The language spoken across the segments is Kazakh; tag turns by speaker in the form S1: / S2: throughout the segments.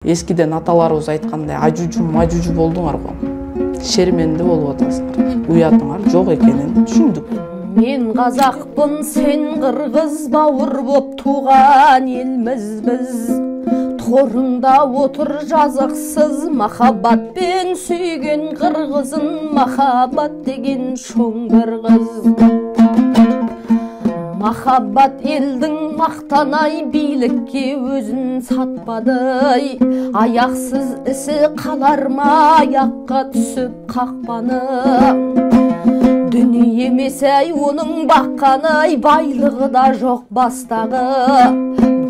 S1: Eskиден аталарыбыз айткандай ажужу мажужу болдуңар го. Шерменде болуп атасыңар. Уятыңар жок экенин түшүндүк.
S2: Мен казакпын, сен кыргыз, бауыр боп туган элмиз биз. Торыңда отур жазыксыз, махаббатпен сүйген кыргызын, махаббат деген шоң бір кыз. Махаббат елдің мақтанай, бийликке өзін сатпады. Аяқсыз ісі қалар ма, аяққа түсіп қақпаны. Дүние емес ай оның баққаны, байлығы да жоқ бастағы.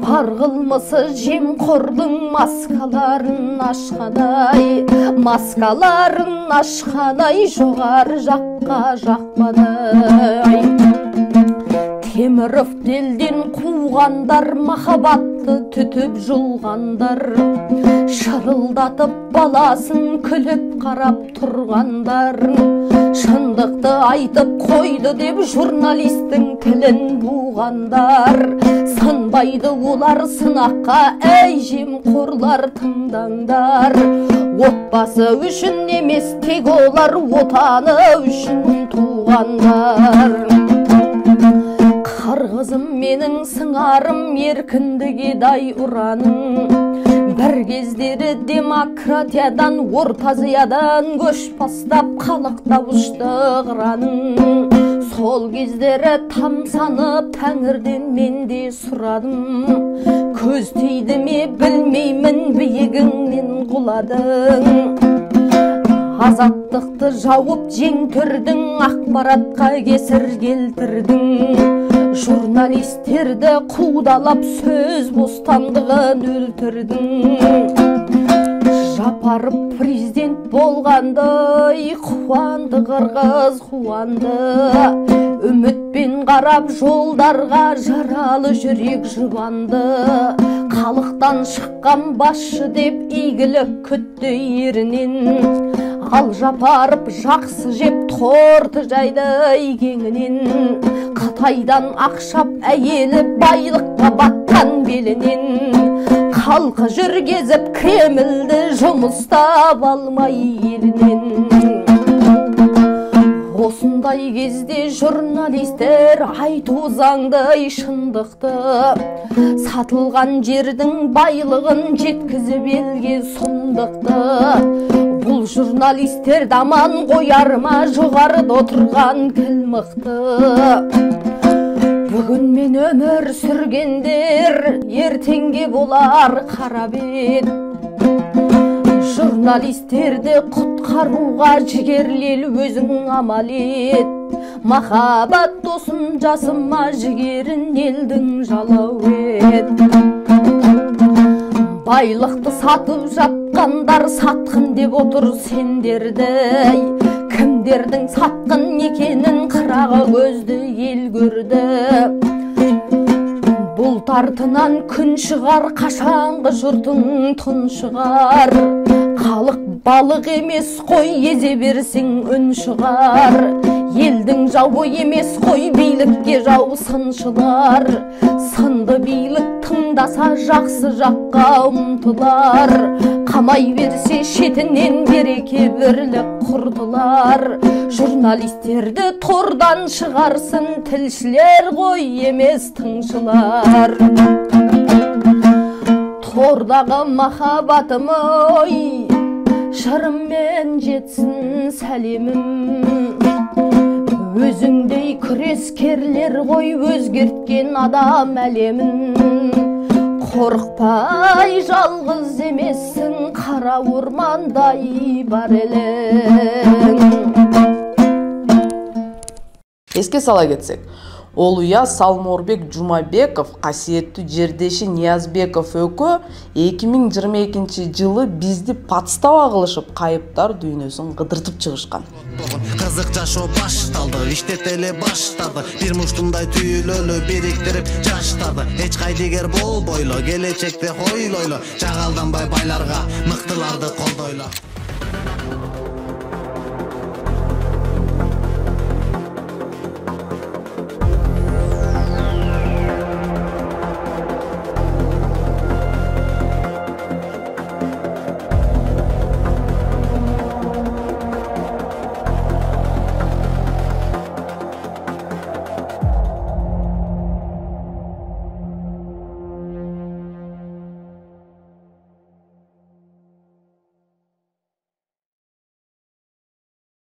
S2: Бар қылмысы жемқордың маскаларын ашқандай, маскаларын ашқандай, жоғары жаққа жақпады. Теміров делден қуғандар, махаббатты түтіп жұлғандар, шырылдатып баласын күліп қарап тұрғандар, шындықты айтып қойды деп журналистің тілін буғандар. Сынбайды олар сынаққа, әй жемқорлар тыңдаңдар. Отбасы үшін емес, тек олар отаны үшін туғандар. Қырғызым менің сыңарым, еркіндіге дай ұраның. Бір кездері демократиядан, Орта Азиядан көш бастап халықта ұшты қыраның. Сол кездері тамсанып тәңірден мен де сұрадым. Көз тиді ме білмеймін, биігіңнен құладың. Азаттықты жауып жең түрдің, ақпаратқа кесір келтірдің. Журналистерді қудалап сөз бостандығын өлтірдің. Жапарып президент болғандай, қуанды қырғыз қуанды. Үмітпен қарап жолдарға, жаралы жүрек жұбанды. Халықтан шыққан басшы деп игілік күтті ерінен. Ал Жапарып жақсы жеп торты жайды кеңінен. Қытайдан ақшап әйелі байлыққа батқан белінен. Халқы жүргезіп Кремльді жұмыстап алмай елінен. Осындай кезде журналистер айту заңды шындықты. Сатылған жердің байлығын жеткізіп елге сұмдықты. Бұл журналистер даман қояр ма, жоғарыда отырған кіл мықты. Бүгін мен өмір сүргендер, ертеңге болар қара бет. Журналистерді құтқаруға жігерлел өзің амал ет. Махаббат досын жасыма, жігерін елдің жалау ет. Байлықты сатып жатқандар сатқын деп отыр сендерді. Кімдердің сатқын екенін қырағы көзді ел көрді. Бұл тартынан күн шығар, қашанғы жұртың тұн шығар. Халық балық емес қой, езе берсең үн шығар. Елдің жауы емес қой, билікке жау сыншылар. Сынды билік тыңдаса жақсы жаққа ұмтылар. Қамай берсе шетінен береке бірлік құртылар. Журналистерді тордан шығарсын тілшілер ғой, емес тыңшылар. Тордағы махаббатым ой, жырыммен жетсін сәлемім. Өзіңдей күрескерлер ғой, өзгерткен адам әлемін. Қорықпай жалғыз емессің, қара ормандай бар елің.
S1: Еске сала кетсек, Олуя Салморбек Жумабеков, касиеттүү жердеши Ниязбеков өкө 2022 жылы бизди подстава кылышып, кайыптар дүйнөсүн кыдыртып чыгышкан.
S3: Кызык жашоо башталды, иштетеле баштады. Бир муштумдай түйүлөлү бириктирип жаштарды. Эч кайдыгер болбойло, келечекте хойлойло. Жагалданбай байларга, мыктыларды колдойло.